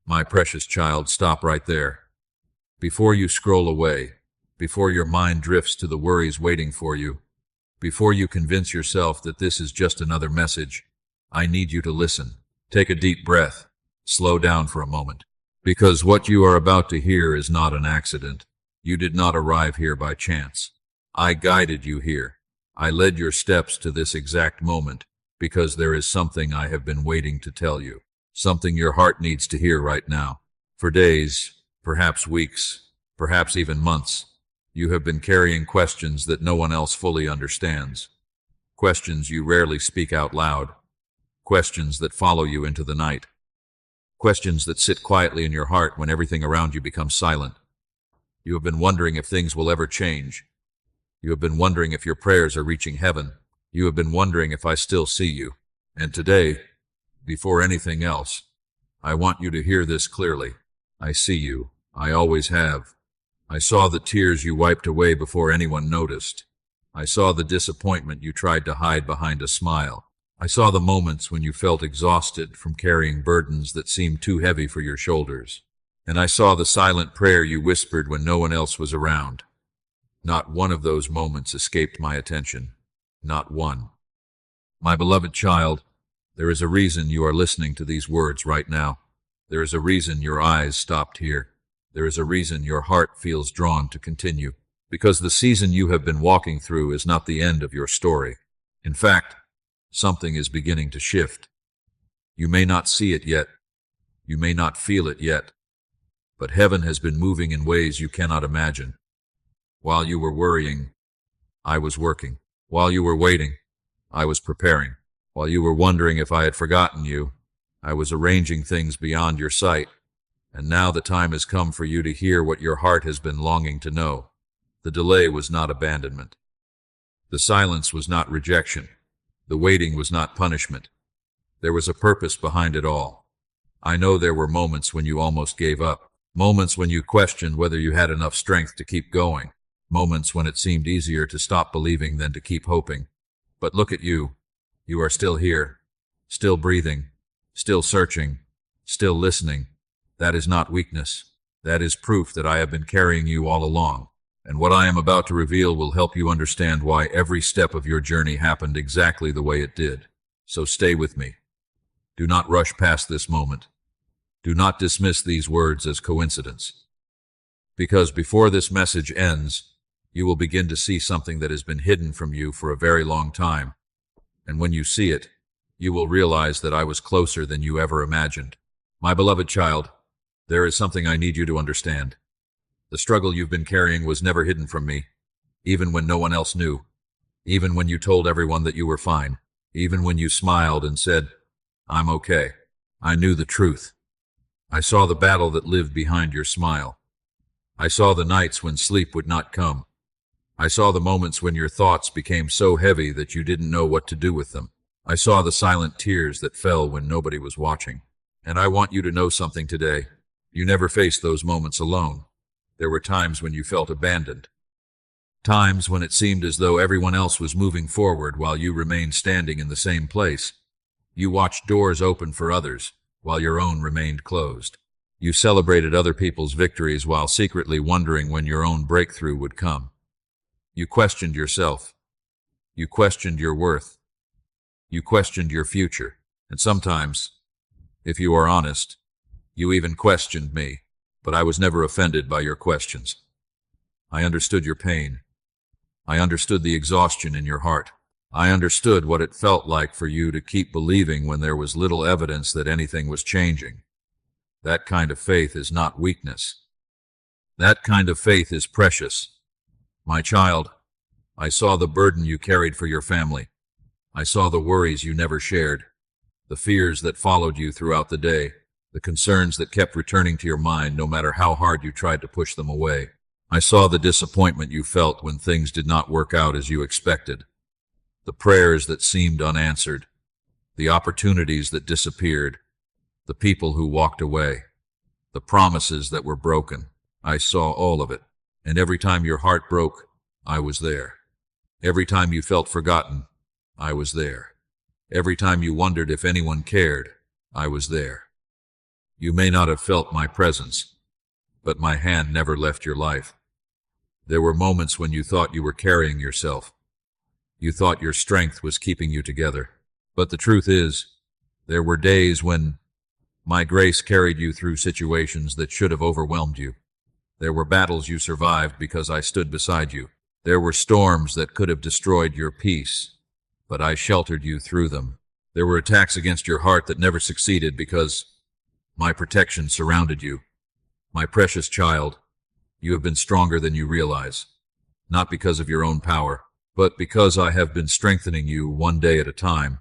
My precious child, stop right there. Before you scroll away, before your mind drifts to the worries waiting for you, before you convince yourself that this is just another message, I need you to listen. Take a deep breath. Slow down for a moment. Because what you are about to hear is not an accident. You did not arrive here by chance. I guided you here. I led your steps to this exact moment because there is something I have been waiting to tell you. Something your heart needs to hear right now. For days, perhaps weeks, perhaps even months, you have been carrying questions that no one else fully understands. Questions you rarely speak out loud. Questions that follow you into the night. Questions that sit quietly in your heart when everything around you becomes silent. You have been wondering if things will ever change. You have been wondering if your prayers are reaching heaven. You have been wondering if I still see you. And today, before anything else, I want you to hear this clearly. I see you. I always have. I saw the tears you wiped away before anyone noticed. I saw the disappointment you tried to hide behind a smile. I saw the moments when you felt exhausted from carrying burdens that seemed too heavy for your shoulders. And I saw the silent prayer you whispered when no one else was around. Not one of those moments escaped my attention. Not one. My beloved child, there is a reason you are listening to these words right now. There is a reason your eyes stopped here. There is a reason your heart feels drawn to continue. Because the season you have been walking through is not the end of your story. In fact, something is beginning to shift. You may not see it yet. You may not feel it yet. But heaven has been moving in ways you cannot imagine. While you were worrying, I was working. While you were waiting, I was preparing. While you were wondering if I had forgotten you, I was arranging things beyond your sight. And now the time has come for you to hear what your heart has been longing to know. The delay was not abandonment. The silence was not rejection. The waiting was not punishment. There was a purpose behind it all. I know there were moments when you almost gave up. Moments when you questioned whether you had enough strength to keep going. Moments when it seemed easier to stop believing than to keep hoping. But look at you. You are still here. Still breathing. Still searching. Still listening. That is not weakness. That is proof that I have been carrying you all along. And what I am about to reveal will help you understand why every step of your journey happened exactly the way it did. So stay with me. Do not rush past this moment. Do not dismiss these words as coincidence. Because before this message ends, you will begin to see something that has been hidden from you for a very long time. And when you see it, you will realize that I was closer than you ever imagined. My beloved child, there is something I need you to understand. The struggle you've been carrying was never hidden from me, even when no one else knew, even when you told everyone that you were fine, even when you smiled and said, "I'm okay." I knew the truth. I saw the battle that lived behind your smile. I saw the nights when sleep would not come. I saw the moments when your thoughts became so heavy that you didn't know what to do with them. I saw the silent tears that fell when nobody was watching. And I want you to know something today. You never faced those moments alone. There were times when you felt abandoned. Times when it seemed as though everyone else was moving forward while you remained standing in the same place. You watched doors open for others while your own remained closed. You celebrated other people's victories while secretly wondering when your own breakthrough would come. You questioned yourself. You questioned your worth. You questioned your future. And sometimes, if you are honest, you even questioned me. But I was never offended by your questions. I understood your pain. I understood the exhaustion in your heart. I understood what it felt like for you to keep believing when there was little evidence that anything was changing. That kind of faith is not weakness. That kind of faith is precious. My child, I saw the burden you carried for your family. I saw the worries you never shared, the fears that followed you throughout the day, the concerns that kept returning to your mind no matter how hard you tried to push them away. I saw the disappointment you felt when things did not work out as you expected, the prayers that seemed unanswered, the opportunities that disappeared, the people who walked away, the promises that were broken. I saw all of it, and every time your heart broke, I was there. Every time you felt forgotten, I was there. Every time you wondered if anyone cared, I was there. You may not have felt my presence, but my hand never left your life. There were moments when you thought you were carrying yourself. You thought your strength was keeping you together. But the truth is, there were days when my grace carried you through situations that should have overwhelmed you. There were battles you survived because I stood beside you. There were storms that could have destroyed your peace, but I sheltered you through them. There were attacks against your heart that never succeeded because my protection surrounded you. My precious child, you have been stronger than you realize, not because of your own power, but because I have been strengthening you one day at a time.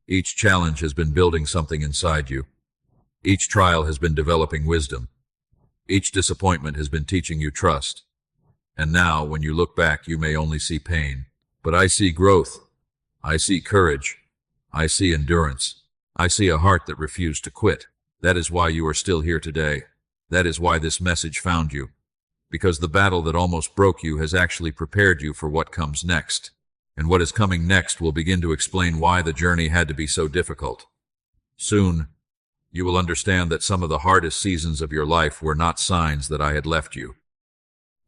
Each challenge has been building something inside you. Each trial has been developing wisdom. Each disappointment has been teaching you trust. And now, when you look back, you may only see pain. But I see growth. I see courage. I see endurance. I see a heart that refused to quit. That is why you are still here today. That is why this message found you. Because the battle that almost broke you has actually prepared you for what comes next. And what is coming next will begin to explain why the journey had to be so difficult. Soon, you will understand that some of the hardest seasons of your life were not signs that I had left you.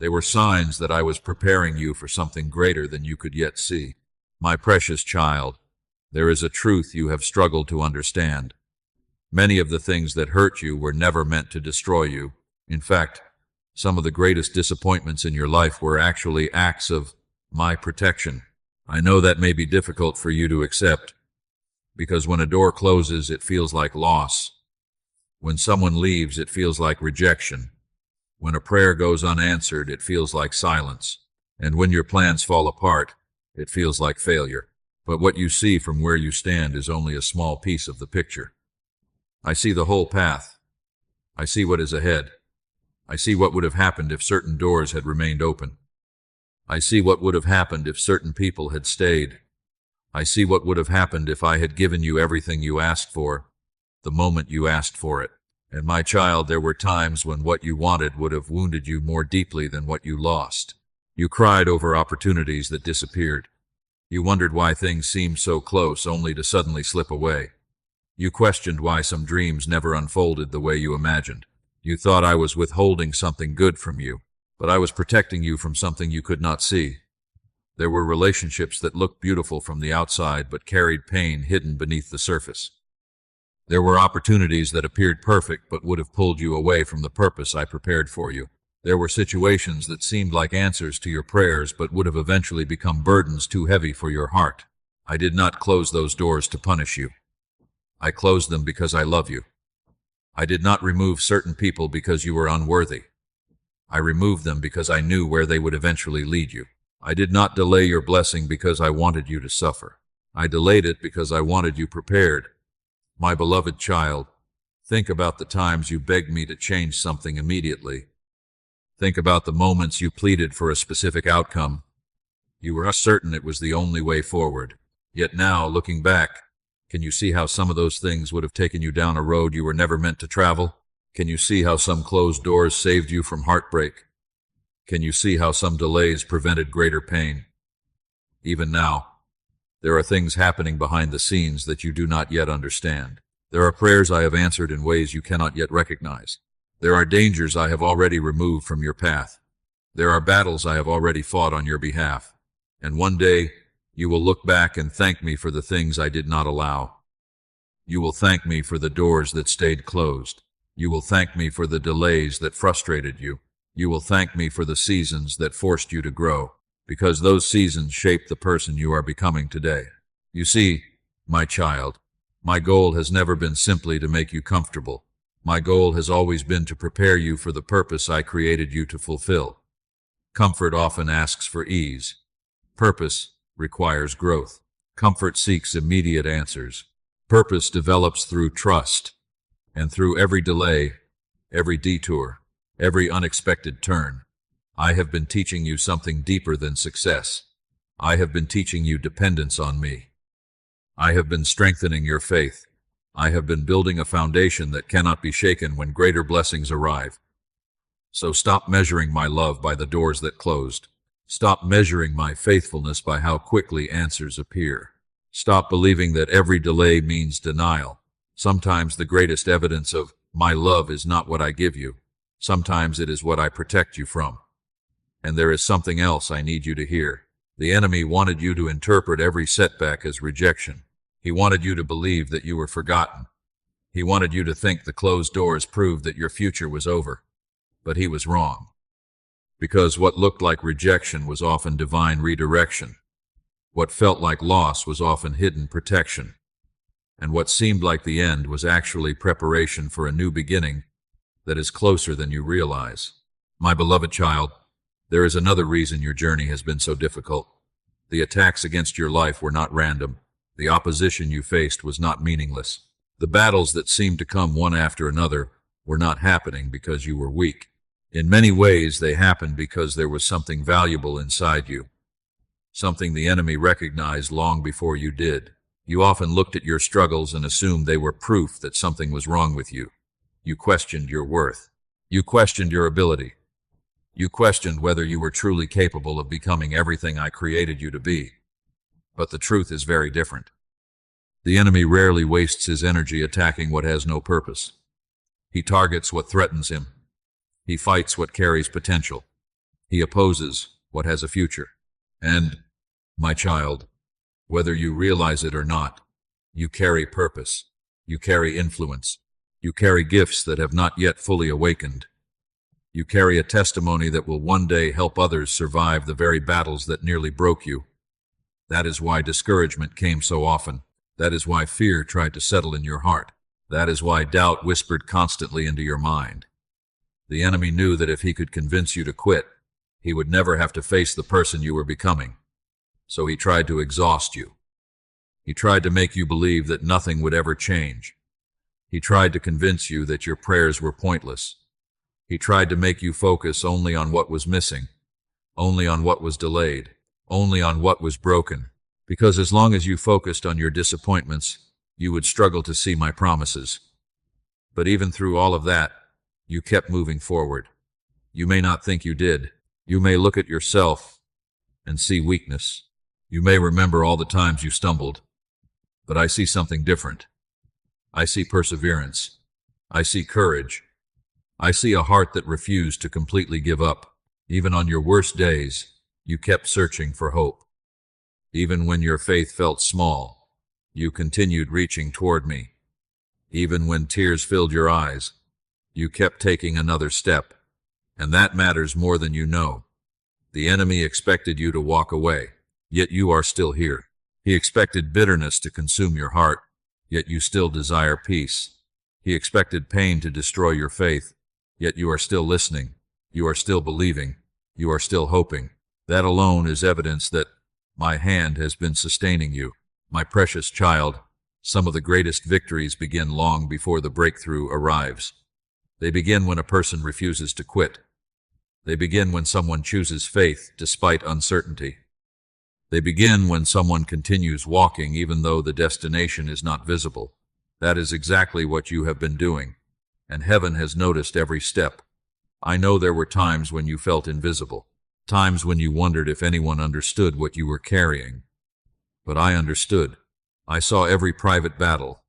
They were signs that I was preparing you for something greater than you could yet see. My precious child, there is a truth you have struggled to understand. Many of the things that hurt you were never meant to destroy you. In fact, some of the greatest disappointments in your life were actually acts of my protection. I know that may be difficult for you to accept, because when a door closes, it feels like loss. When someone leaves, it feels like rejection. When a prayer goes unanswered, it feels like silence. And when your plans fall apart, it feels like failure. But what you see from where you stand is only a small piece of the picture. I see the whole path. I see what is ahead. I see what would have happened if certain doors had remained open. I see what would have happened if certain people had stayed. I see what would have happened if I had given you everything you asked for, the moment you asked for it. And my child, there were times when what you wanted would have wounded you more deeply than what you lost. You cried over opportunities that disappeared. You wondered why things seemed so close only to suddenly slip away. You questioned why some dreams never unfolded the way you imagined. You thought I was withholding something good from you, but I was protecting you from something you could not see. There were relationships that looked beautiful from the outside but carried pain hidden beneath the surface. There were opportunities that appeared perfect but would have pulled you away from the purpose I prepared for you. There were situations that seemed like answers to your prayers but would have eventually become burdens too heavy for your heart. I did not close those doors to punish you. I closed them because I love you. I did not remove certain people because you were unworthy. I removed them because I knew where they would eventually lead you. I did not delay your blessing because I wanted you to suffer. I delayed it because I wanted you prepared. My beloved child, think about the times you begged me to change something immediately. Think about the moments you pleaded for a specific outcome. You were certain it was the only way forward. Yet now, looking back, can you see how some of those things would have taken you down a road you were never meant to travel? Can you see how some closed doors saved you from heartbreak? Can you see how some delays prevented greater pain? Even now, there are things happening behind the scenes that you do not yet understand. There are prayers I have answered in ways you cannot yet recognize. There are dangers I have already removed from your path. There are battles I have already fought on your behalf. And one day, you will look back and thank me for the things I did not allow. You will thank me for the doors that stayed closed. You will thank me for the delays that frustrated you. You will thank me for the seasons that forced you to grow, because those seasons shaped the person you are becoming today. You see, my child, my goal has never been simply to make you comfortable. My goal has always been to prepare you for the purpose I created you to fulfill. Comfort often asks for ease. Purpose requires growth. Comfort seeks immediate answers. Purpose develops through trust. And through every delay, every detour, every unexpected turn, I have been teaching you something deeper than success. I have been teaching you dependence on me. I have been strengthening your faith. I have been building a foundation that cannot be shaken when greater blessings arrive. So stop measuring my love by the doors that closed. Stop measuring my faithfulness by how quickly answers appear. Stop believing that every delay means denial. Sometimes the greatest evidence of My love is not what I give you. Sometimes it is what I protect you from. And there is something else I need you to hear. The enemy wanted you to interpret every setback as rejection. He wanted you to believe that you were forgotten. He wanted you to think the closed doors proved that your future was over. But he was wrong. Because what looked like rejection was often divine redirection. What felt like loss was often hidden protection. And what seemed like the end was actually preparation for a new beginning that is closer than you realize. My beloved child, there is another reason your journey has been so difficult. The attacks against your life were not random. The opposition you faced was not meaningless. The battles that seemed to come one after another were not happening because you were weak. In many ways, they happened because there was something valuable inside you. Something the enemy recognized long before you did. You often looked at your struggles and assumed they were proof that something was wrong with you. You questioned your worth. You questioned your ability. You questioned whether you were truly capable of becoming everything I created you to be. But the truth is very different. The enemy rarely wastes his energy attacking what has no purpose. He targets what threatens him. He fights what carries potential. He opposes what has a future. And, my child, whether you realize it or not, you carry purpose. You carry influence. You carry gifts that have not yet fully awakened. You carry a testimony that will one day help others survive the very battles that nearly broke you. That is why discouragement came so often. That is why fear tried to settle in your heart. That is why doubt whispered constantly into your mind. The enemy knew that if he could convince you to quit, he would never have to face the person you were becoming. So he tried to exhaust you. He tried to make you believe that nothing would ever change. He tried to convince you that your prayers were pointless. He tried to make you focus only on what was missing, only on what was delayed, only on what was broken. Because as long as you focused on your disappointments, you would struggle to see my promises. But even through all of that, you kept moving forward. You may not think you did. You may look at yourself and see weakness. You may remember all the times you stumbled. But I see something different. I see perseverance. I see courage. I see a heart that refused to completely give up. Even on your worst days, you kept searching for hope. Even when your faith felt small, you continued reaching toward me. Even when tears filled your eyes, you kept taking another step. And that matters more than you know. The enemy expected you to walk away, yet you are still here. He expected bitterness to consume your heart, yet you still desire peace. He expected pain to destroy your faith, yet you are still listening. You are still believing. You are still hoping. That alone is evidence that my hand has been sustaining you. My precious child, some of the greatest victories begin long before the breakthrough arrives. They begin when a person refuses to quit. They begin when someone chooses faith despite uncertainty. They begin when someone continues walking even though the destination is not visible. That is exactly what you have been doing, and heaven has noticed every step. I know there were times when you felt invisible, times when you wondered if anyone understood what you were carrying. But I understood. I saw every private battle.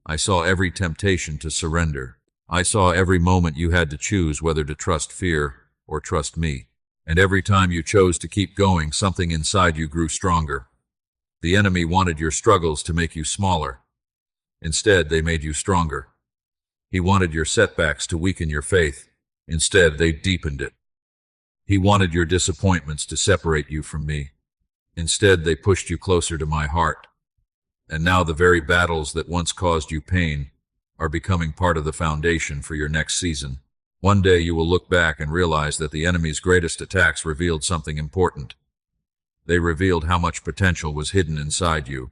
I saw every temptation to surrender. I saw every moment you had to choose whether to trust fear or trust me. And every time you chose to keep going, something inside you grew stronger. The enemy wanted your struggles to make you smaller. Instead, they made you stronger. He wanted your setbacks to weaken your faith. Instead, they deepened it. He wanted your disappointments to separate you from me. Instead, they pushed you closer to my heart. And now the very battles that once caused you pain are becoming part of the foundation for your next season. One day you will look back and realize that the enemy's greatest attacks revealed something important. They revealed how much potential was hidden inside you.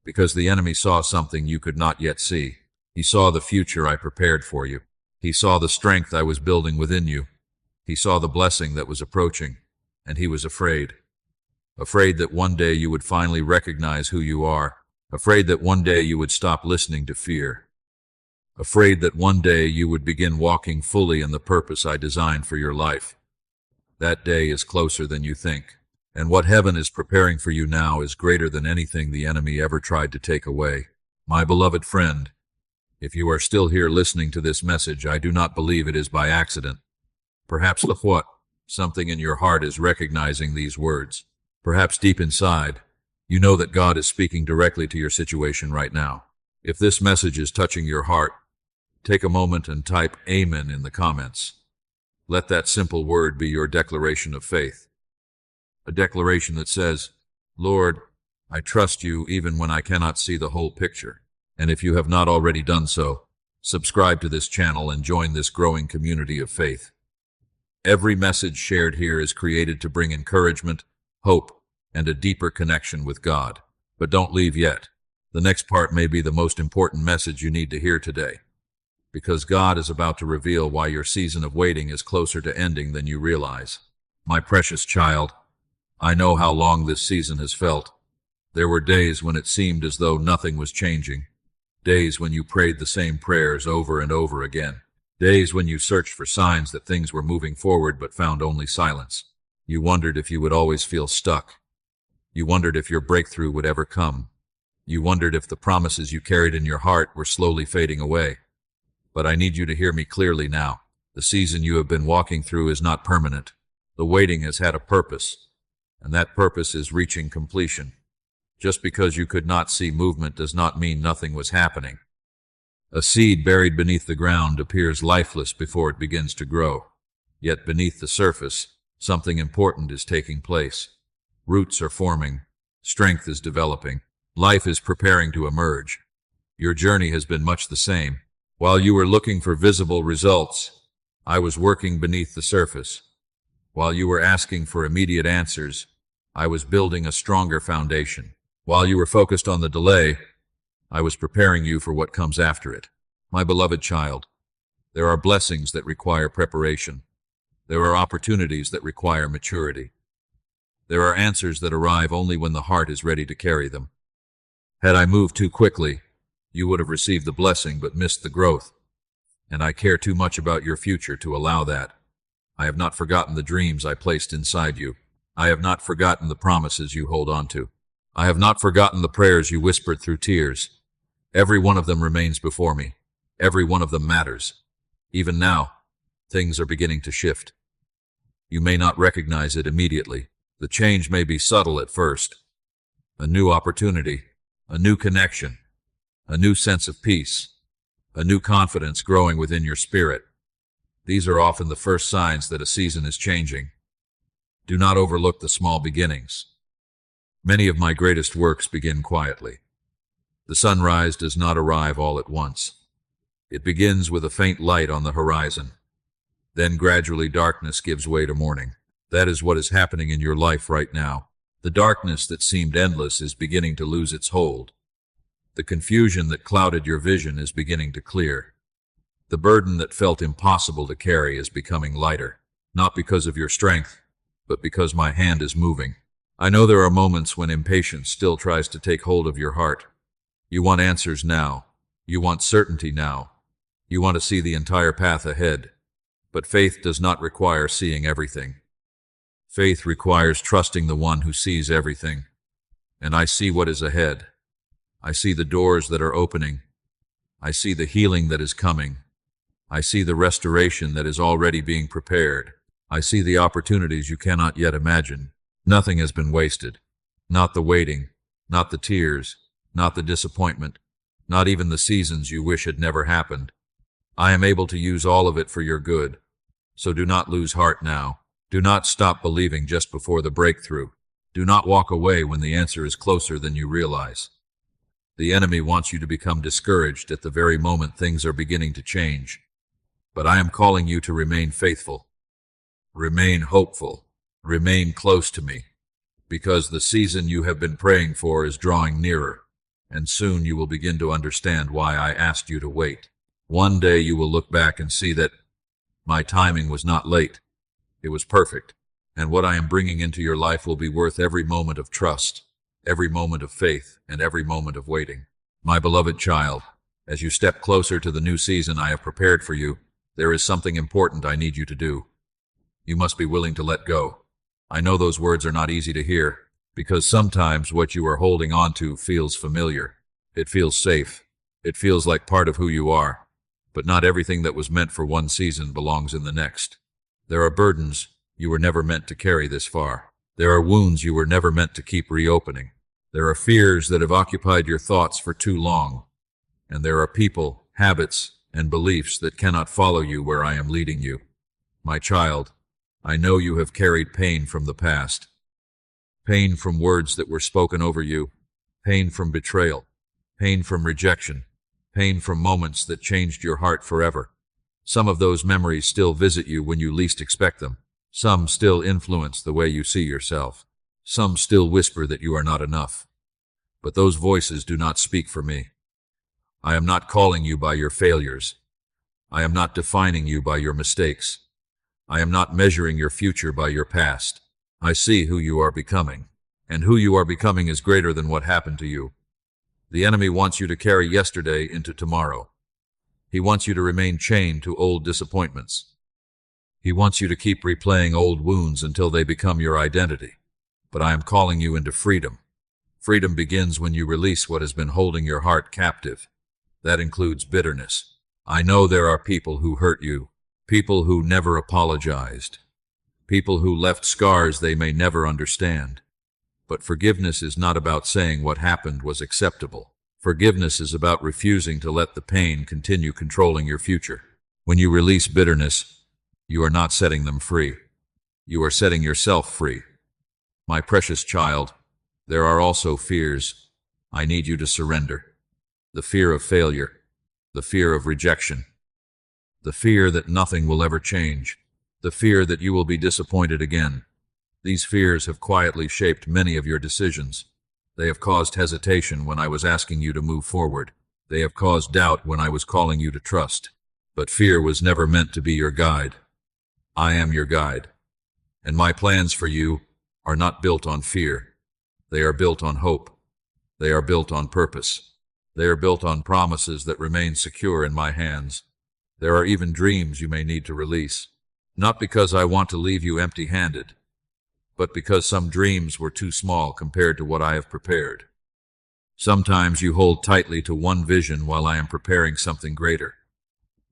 Because the enemy saw something you could not yet see. He saw the future I prepared for you. He saw the strength I was building within you. He saw the blessing that was approaching, and he was afraid. Afraid that one day you would finally recognize who you are. Afraid that one day you would stop listening to fear. Afraid that one day you would begin walking fully in the purpose I designed for your life. That day is closer than you think, and what heaven is preparing for you now is greater than anything the enemy ever tried to take away. My beloved friend, If you are still here listening to this message, I do not believe it is by accident. Perhaps the what? Something in your heart is recognizing these words. Perhaps deep inside, you know that God is speaking directly to your situation right now. If this message is touching your heart, take a moment and type Amen in the comments. Let that simple word be your declaration of faith. A declaration that says, Lord, I trust you even when I cannot see the whole picture. And if you have not already done so, subscribe to this channel and join this growing community of faith. Every message shared here is created to bring encouragement, hope, and a deeper connection with God. But don't leave yet. The next part may be the most important message you need to hear today, because God is about to reveal why your season of waiting is closer to ending than you realize. My precious child, I know how long this season has felt. There were days when it seemed as though nothing was changing. Days when you prayed the same prayers over and over again. Days when you searched for signs that things were moving forward but found only silence. You wondered if you would always feel stuck. You wondered if your breakthrough would ever come. You wondered if the promises you carried in your heart were slowly fading away. But I need you to hear me clearly now. The season you have been walking through is not permanent. The waiting has had a purpose, and that purpose is reaching completion. Just because you could not see movement does not mean nothing was happening. A seed buried beneath the ground appears lifeless before it begins to grow. Yet beneath the surface, something important is taking place. Roots are forming. Strength is developing. Life is preparing to emerge. Your journey has been much the same. While you were looking for visible results, I was working beneath the surface. While you were asking for immediate answers, I was building a stronger foundation. While you were focused on the delay, I was preparing you for what comes after it. My beloved child, there are blessings that require preparation. There are opportunities that require maturity. There are answers that arrive only when the heart is ready to carry them. Had I moved too quickly, you would have received the blessing but missed the growth. And I care too much about your future to allow that. I have not forgotten the dreams I placed inside you. I have not forgotten the promises you hold on to. I have not forgotten the prayers you whispered through tears. Every one of them remains before me. Every one of them matters. Even now, things are beginning to shift. You may not recognize it immediately. The change may be subtle at first. A new opportunity, a new connection, a new sense of peace, a new confidence growing within your spirit. These are often the first signs that a season is changing. Do not overlook the small beginnings. Many of my greatest works begin quietly. The sunrise does not arrive all at once. It begins with a faint light on the horizon. Then gradually darkness gives way to morning. That is what is happening in your life right now. The darkness that seemed endless is beginning to lose its hold. The confusion that clouded your vision is beginning to clear. The burden that felt impossible to carry is becoming lighter, not because of your strength, but because my hand is moving. I know there are moments when impatience still tries to take hold of your heart. You want answers now. You want certainty now. You want to see the entire path ahead. But faith does not require seeing everything. Faith requires trusting the one who sees everything. And I see what is ahead. I see the doors that are opening. I see the healing that is coming. I see the restoration that is already being prepared. I see the opportunities you cannot yet imagine. Nothing has been wasted. Not the waiting, not the tears, not the disappointment, not even the seasons you wish had never happened. I am able to use all of it for your good. So do not lose heart now. Do not stop believing just before the breakthrough. Do not walk away when the answer is closer than you realize. The enemy wants you to become discouraged at the very moment things are beginning to change. But I am calling you to remain faithful. Remain hopeful. Remain close to me. Because the season you have been praying for is drawing nearer, and soon you will begin to understand why I asked you to wait. One day you will look back and see that my timing was not late. It was perfect. And what I am bringing into your life will be worth every moment of trust, every moment of faith, and every moment of waiting. My beloved child, as you step closer to the new season I have prepared for you, there is something important I need you to do. You must be willing to let go. I know those words are not easy to hear, because sometimes what you are holding on to feels familiar. It feels safe. It feels like part of who you are, but not everything that was meant for one season belongs in the next. There are burdens you were never meant to carry this far. There are wounds you were never meant to keep reopening. There are fears that have occupied your thoughts for too long. And there are people, habits, and beliefs that cannot follow you where I am leading you. My child, I know you have carried pain from the past. Pain from words that were spoken over you. Pain from betrayal. Pain from rejection. Pain from moments that changed your heart forever. Some of those memories still visit you when you least expect them. Some still influence the way you see yourself. Some still whisper that you are not enough. But those voices do not speak for me. I am not calling you by your failures. I am not defining you by your mistakes. I am not measuring your future by your past. I see who you are becoming, and who you are becoming is greater than what happened to you. The enemy wants you to carry yesterday into tomorrow. He wants you to remain chained to old disappointments. He wants you to keep replaying old wounds until they become your identity. But I am calling you into freedom. Freedom begins when you release what has been holding your heart captive. That includes bitterness. I know there are people who hurt you, people who never apologized, people who left scars they may never understand. But forgiveness is not about saying what happened was acceptable. Forgiveness is about refusing to let the pain continue controlling your future. When you release bitterness, you are not setting them free. You are setting yourself free. My precious child, there are also fears. I need you to surrender. The fear of failure, the fear of rejection, the fear that nothing will ever change, the fear that you will be disappointed again. These fears have quietly shaped many of your decisions. They have caused hesitation when I was asking you to move forward. They have caused doubt when I was calling you to trust. But fear was never meant to be your guide. I am your guide. And my plans for you are not built on fear. They are built on hope. They are built on purpose. They are built on promises that remain secure in my hands. There are even dreams you may need to release. Not because I want to leave you empty-handed, but because some dreams were too small compared to what I have prepared. Sometimes you hold tightly to one vision while I am preparing something greater.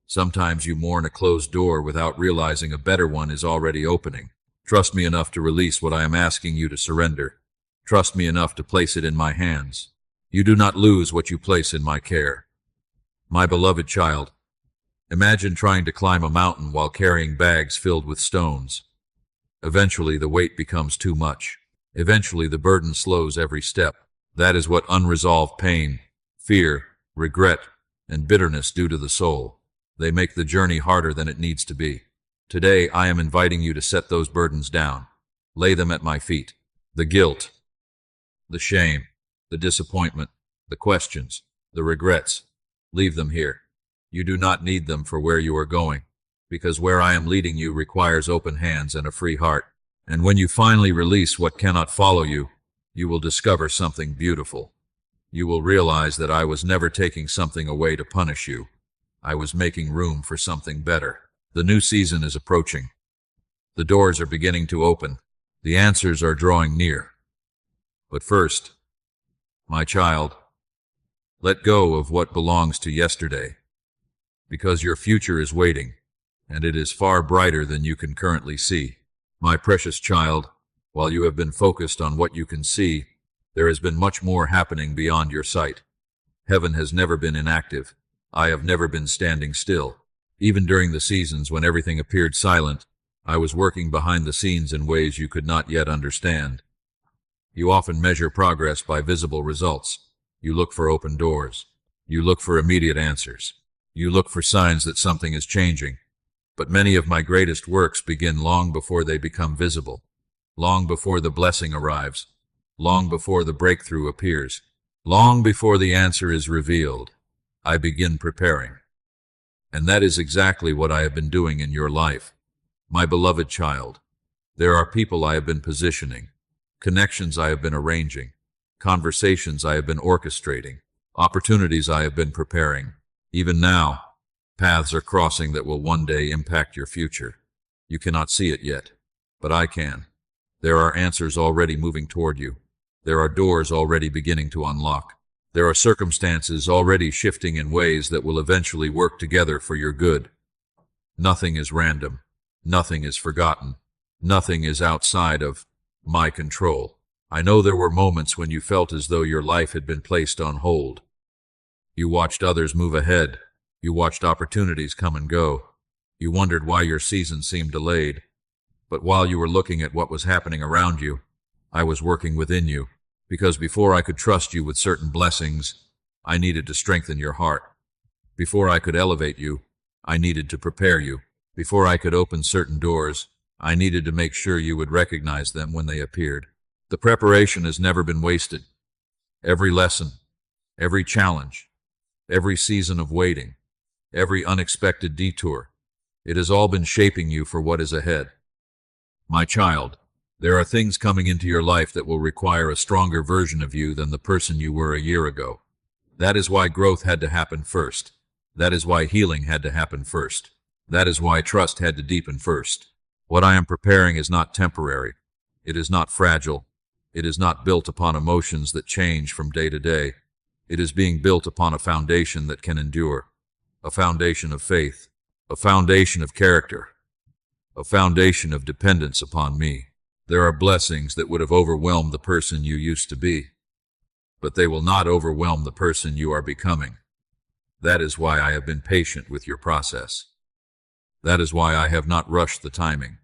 Sometimes you mourn a closed door without realizing a better one is already opening. Trust me enough to release what I am asking you to surrender. Trust me enough to place it in my hands. You do not lose what you place in my care. My beloved child, imagine trying to climb a mountain while carrying bags filled with stones. Eventually, the weight becomes too much. Eventually, the burden slows every step. That is what unresolved pain, fear, regret, and bitterness do to the soul. They make the journey harder than it needs to be. Today, I am inviting you to set those burdens down. Lay them at my feet. The guilt, the shame, the disappointment, the questions, the regrets. Leave them here. You do not need them for where you are going, because where I am leading you requires open hands and a free heart. And when you finally release what cannot follow you, you will discover something beautiful. You will realize that I was never taking something away to punish you. I was making room for something better. The new season is approaching. The doors are beginning to open. The answers are drawing near. But first, my child, let go of what belongs to yesterday, because your future is waiting, and it is far brighter than you can currently see. My precious child, while you have been focused on what you can see, there has been much more happening beyond your sight. Heaven has never been inactive. I have never been standing still. Even during the seasons when everything appeared silent, I was working behind the scenes in ways you could not yet understand. You often measure progress by visible results. You look for open doors. You look for immediate answers. You look for signs that something is changing. But many of my greatest works begin long before they become visible, long before the blessing arrives, long before the breakthrough appears, long before the answer is revealed. I begin preparing. And that is exactly what I have been doing in your life. My beloved child, there are people I have been positioning, connections I have been arranging, conversations I have been orchestrating, opportunities I have been preparing. Even now, paths are crossing that will one day impact your future. You cannot see it yet, but I can. There are answers already moving toward you. There are doors already beginning to unlock. There are circumstances already shifting in ways that will eventually work together for your good. Nothing is random. Nothing is forgotten. Nothing is outside of my control. I know there were moments when you felt as though your life had been placed on hold. You watched others move ahead. You watched opportunities come and go. You wondered why your season seemed delayed. But while you were looking at what was happening around you, I was working within you, because before I could trust you with certain blessings, I needed to strengthen your heart. Before I could elevate you, I needed to prepare you. Before I could open certain doors, I needed to make sure you would recognize them when they appeared. The preparation has never been wasted. Every lesson, every challenge, every season of waiting, every unexpected detour, it has all been shaping you for what is ahead. My child, there are things coming into your life that will require a stronger version of you than the person you were a year ago. That is why growth had to happen first. That is why healing had to happen first. That is why trust had to deepen first. What I am preparing is not temporary. It is not fragile. It is not built upon emotions that change from day to day. It is being built upon a foundation that can endure. A foundation of faith. A foundation of character. A foundation of dependence upon me. There are blessings that would have overwhelmed the person you used to be, but they will not overwhelm the person you are becoming. That is why I have been patient with your process. That is why I have not rushed the timing,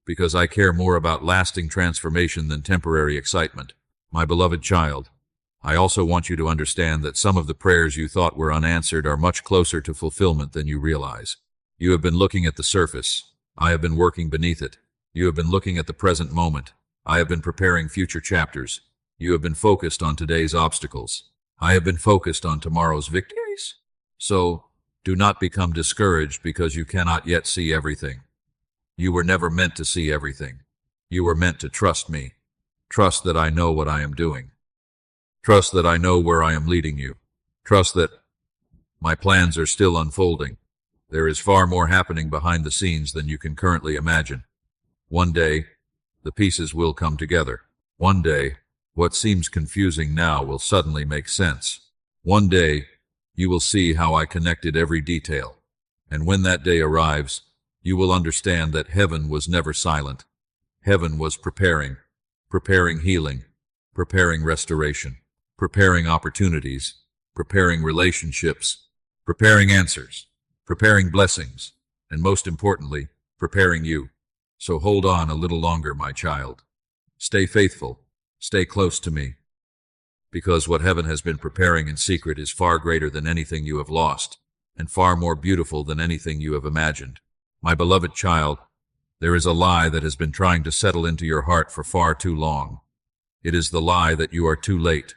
because I care more about lasting transformation than temporary excitement. My beloved child, I also want you to understand that some of the prayers you thought were unanswered are much closer to fulfillment than you realize. You have been looking at the surface. I have been working beneath it. You have been looking at the present moment. I have been preparing future chapters. You have been focused on today's obstacles. I have been focused on tomorrow's victories. So, do not become discouraged because you cannot yet see everything. You were never meant to see everything. You were meant to trust me. Trust that I know what I am doing. Trust that I know where I am leading you. Trust that my plans are still unfolding. There is far more happening behind the scenes than you can currently imagine. One day, the pieces will come together. One day, what seems confusing now will suddenly make sense. One day, you will see how I connected every detail. And when that day arrives, you will understand that heaven was never silent. Heaven was preparing healing, preparing restoration, preparing opportunities, preparing relationships, preparing answers, preparing blessings, and most importantly, preparing you. So hold on a little longer, my child. Stay faithful. Stay close to me. Because what heaven has been preparing in secret is far greater than anything you have lost, and far more beautiful than anything you have imagined. My beloved child, there is a lie that has been trying to settle into your heart for far too long. It is the lie that you are too late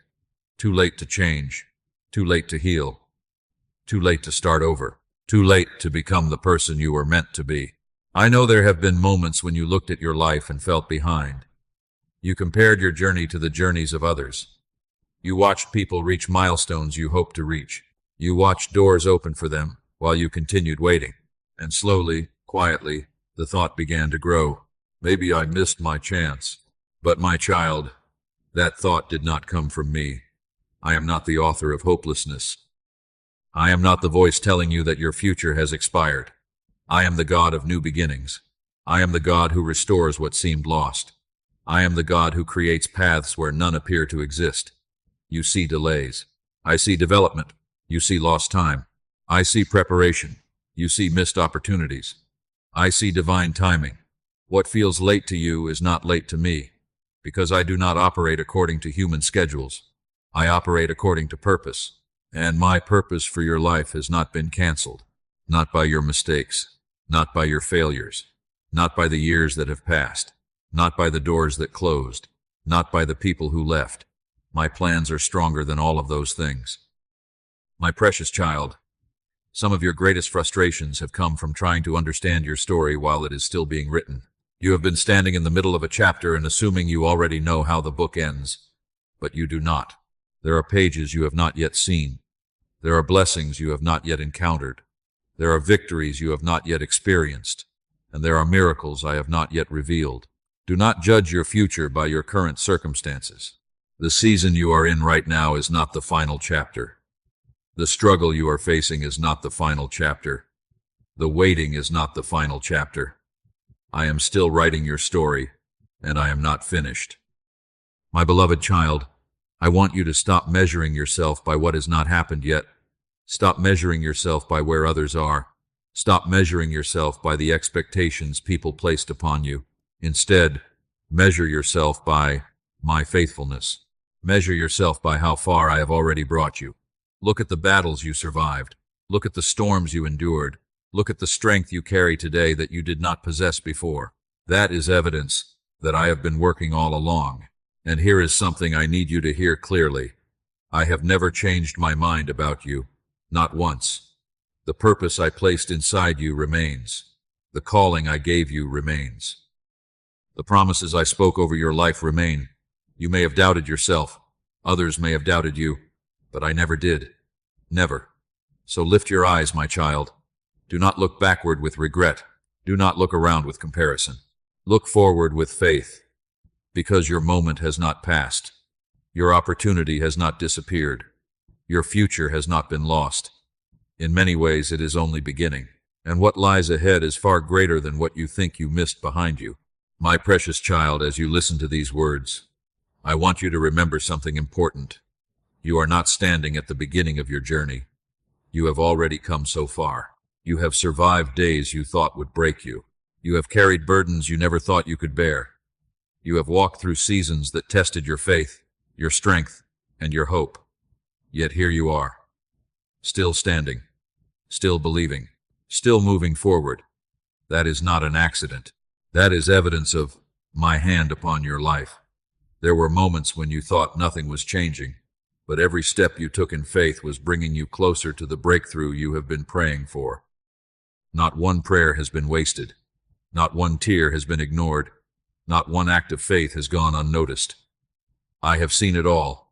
to change, too late to heal, too late to start over, too late to become the person you were meant to be. I know there have been moments when you looked at your life and felt behind. You compared your journey to the journeys of others. You watched people reach milestones you hoped to reach. You watched doors open for them while you continued waiting. And slowly, quietly, the thought began to grow. Maybe I missed my chance. But my child, that thought did not come from me. I am not the author of hopelessness. I am not the voice telling you that your future has expired. I am the God of new beginnings. I am the God who restores what seemed lost. I am the God who creates paths where none appear to exist. You see delays. I see development. You see lost time. I see preparation. You see missed opportunities. I see divine timing. What feels late to you is not late to me, because I do not operate according to human schedules. I operate according to purpose, and my purpose for your life has not been canceled, not by your mistakes, not by your failures, not by the years that have passed, not by the doors that closed, not by the people who left. My plans are stronger than all of those things. My precious child, some of your greatest frustrations have come from trying to understand your story while it is still being written. You have been standing in the middle of a chapter and assuming you already know how the book ends, but you do not. There are pages you have not yet seen. There are blessings you have not yet encountered. There are victories you have not yet experienced, and there are miracles I have not yet revealed. Do not judge your future by your current circumstances. The season you are in right now is not the final chapter. The struggle you are facing is not the final chapter. The waiting is not the final chapter. I am still writing your story, and I am not finished. My beloved child, I want you to stop measuring yourself by what has not happened yet. Stop measuring yourself by where others are. Stop measuring yourself by the expectations people placed upon you. Instead, measure yourself by my faithfulness. Measure yourself by how far I have already brought you. Look at the battles you survived. Look at the storms you endured. Look at the strength you carry today that you did not possess before. That is evidence that I have been working all along. And here is something I need you to hear clearly. I have never changed my mind about you, not once. The purpose I placed inside you remains. The calling I gave you remains. The promises I spoke over your life remain. You may have doubted yourself. Others may have doubted you. But I never did. Never. So lift your eyes, my child. Do not look backward with regret. Do not look around with comparison. Look forward with faith. Because your moment has not passed. Your opportunity has not disappeared. Your future has not been lost. In many ways, it is only beginning. And what lies ahead is far greater than what you think you missed behind you. My precious child, as you listen to these words, I want you to remember something important. You are not standing at the beginning of your journey. You have already come so far. You have survived days you thought would break you. You have carried burdens you never thought you could bear. You have walked through seasons that tested your faith, your strength, and your hope. Yet here you are, still standing, still believing, still moving forward. That is not an accident. That is evidence of my hand upon your life. There were moments when you thought nothing was changing, but every step you took in faith was bringing you closer to the breakthrough you have been praying for. Not one prayer has been wasted. Not one tear has been ignored. Not one act of faith has gone unnoticed. I have seen it all,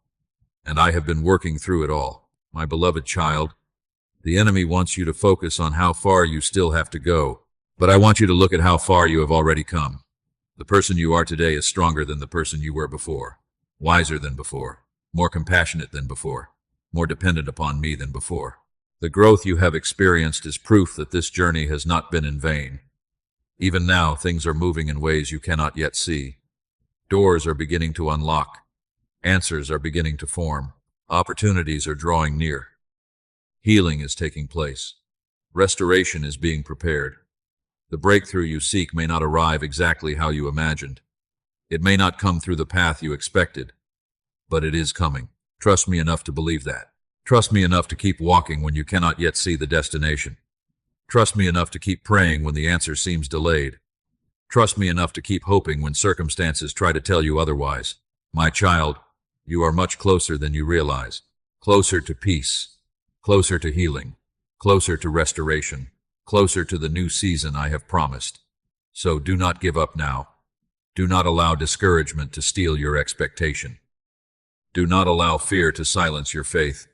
and I have been working through it all. My beloved child, the enemy wants you to focus on how far you still have to go, but I want you to look at how far you have already come. The person you are today is stronger than the person you were before, wiser than before, more compassionate than before, more dependent upon me than before. The growth you have experienced is proof that this journey has not been in vain. Even now, things are moving in ways you cannot yet see. Doors are beginning to unlock. Answers are beginning to form. Opportunities are drawing near. Healing is taking place. Restoration is being prepared. The breakthrough you seek may not arrive exactly how you imagined. It may not come through the path you expected, but it is coming. Trust me enough to believe that. Trust me enough to keep walking when you cannot yet see the destination. Trust me enough to keep praying when the answer seems delayed. Trust me enough to keep hoping when circumstances try to tell you otherwise. My child, you are much closer than you realize. Closer to peace. Closer to healing. Closer to restoration. Closer to the new season I have promised. So do not give up now. Do not allow discouragement to steal your expectation. Do not allow fear to silence your faith.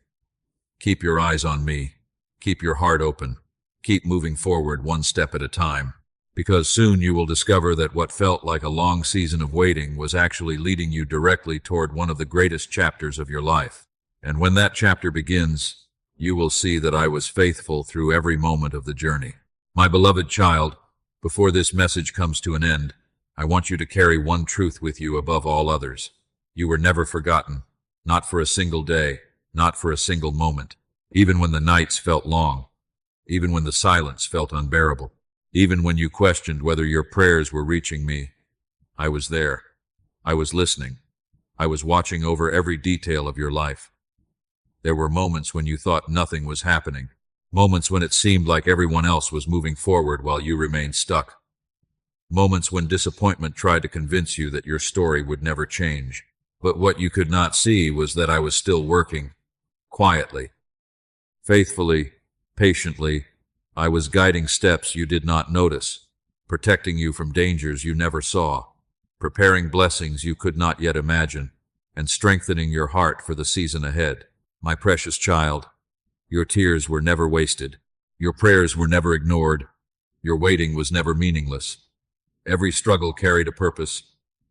Keep your eyes on me. Keep your heart open. Keep moving forward one step at a time, because soon you will discover that what felt like a long season of waiting was actually leading you directly toward one of the greatest chapters of your life. And when that chapter begins, you will see that I was faithful through every moment of the journey. My beloved child, before this message comes to an end, I want you to carry one truth with you above all others. You were never forgotten, not for a single day, not for a single moment, even when the nights felt long, even when the silence felt unbearable, even when you questioned whether your prayers were reaching me. I was there. I was listening. I was watching over every detail of your life. There were moments when you thought nothing was happening, moments when it seemed like everyone else was moving forward while you remained stuck, moments when disappointment tried to convince you that your story would never change. But what you could not see was that I was still working, quietly, faithfully, patiently. I was guiding steps you did not notice, protecting you from dangers you never saw, preparing blessings you could not yet imagine, and strengthening your heart for the season ahead. My precious child, your tears were never wasted. Your prayers were never ignored. Your waiting was never meaningless. Every struggle carried a purpose.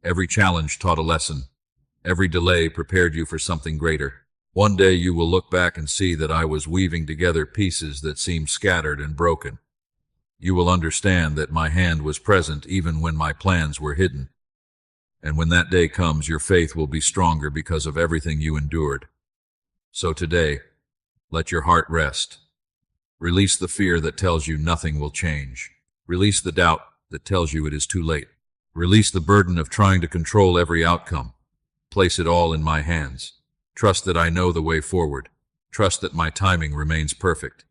Every challenge taught a lesson. Every delay prepared you for something greater. One day you will look back and see that I was weaving together pieces that seemed scattered and broken. You will understand that my hand was present even when my plans were hidden. And when that day comes, your faith will be stronger because of everything you endured. So today, let your heart rest. Release the fear that tells you nothing will change. Release the doubt that tells you it is too late. Release the burden of trying to control every outcome. Place it all in my hands. Trust that I know the way forward. Trust that my timing remains perfect.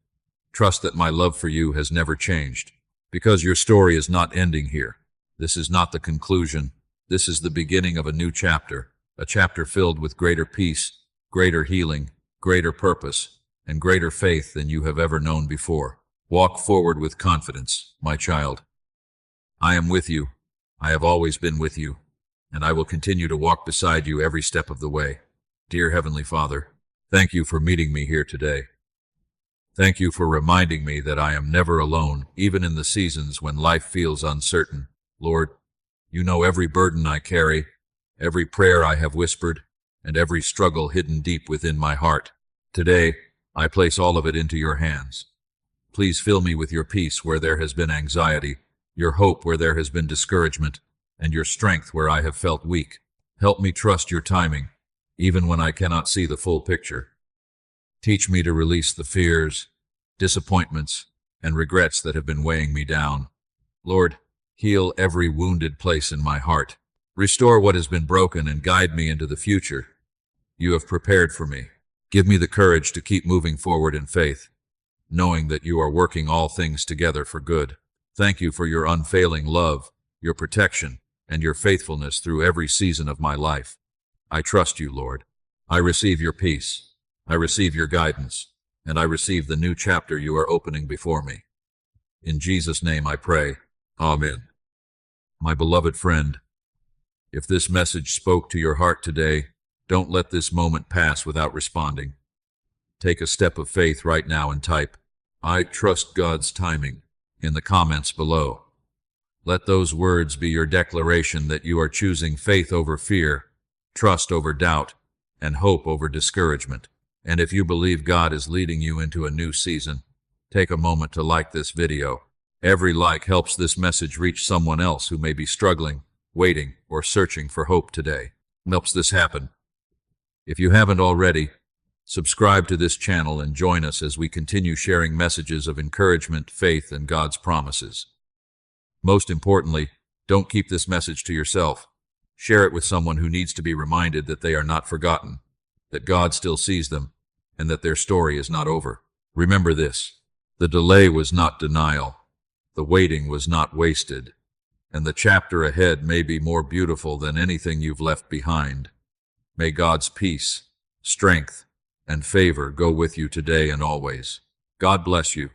Trust that my love for you has never changed. Because your story is not ending here. This is not the conclusion. This is the beginning of a new chapter, a chapter filled with greater peace, greater healing, greater purpose, and greater faith than you have ever known before. Walk forward with confidence, my child. I am with you. I have always been with you, and I will continue to walk beside you every step of the way. Dear Heavenly Father, thank you for meeting me here today. Thank you for reminding me that I am never alone, even in the seasons when life feels uncertain. Lord, you know every burden I carry, every prayer I have whispered, and every struggle hidden deep within my heart. Today, I place all of it into your hands. Please fill me with your peace where there has been anxiety, your hope where there has been discouragement, and your strength where I have felt weak. Help me trust your timing, even when I cannot see the full picture. Teach me to release the fears, disappointments, and regrets that have been weighing me down. Lord, heal every wounded place in my heart. Restore what has been broken and guide me into the future you have prepared for me. Give me the courage to keep moving forward in faith, knowing that you are working all things together for good. Thank you for your unfailing love, your protection, and your faithfulness through every season of my life. I trust you, Lord. I receive your peace. I receive your guidance, and I receive the new chapter you are opening before me. In Jesus' name I pray. Amen. My beloved friend, if this message spoke to your heart today, don't let this moment pass without responding. Take a step of faith right now and type, "I trust God's timing," in the comments below. Let those words be your declaration that you are choosing faith over fear, trust over doubt, and hope over discouragement. And if you believe God is leading you into a new season, take a moment to like this video. Every like helps this message reach someone else who may be struggling, waiting, or searching for hope today. Helps this happen. If you haven't already, subscribe to this channel and join us as we continue sharing messages of encouragement, faith, and God's promises. Most importantly, don't keep this message to yourself. Share it with someone who needs to be reminded that they are not forgotten, that God still sees them, and that their story is not over. Remember this: the delay was not denial, the waiting was not wasted, and the chapter ahead may be more beautiful than anything you've left behind. May God's peace, strength, and favor go with you today and always. God bless you.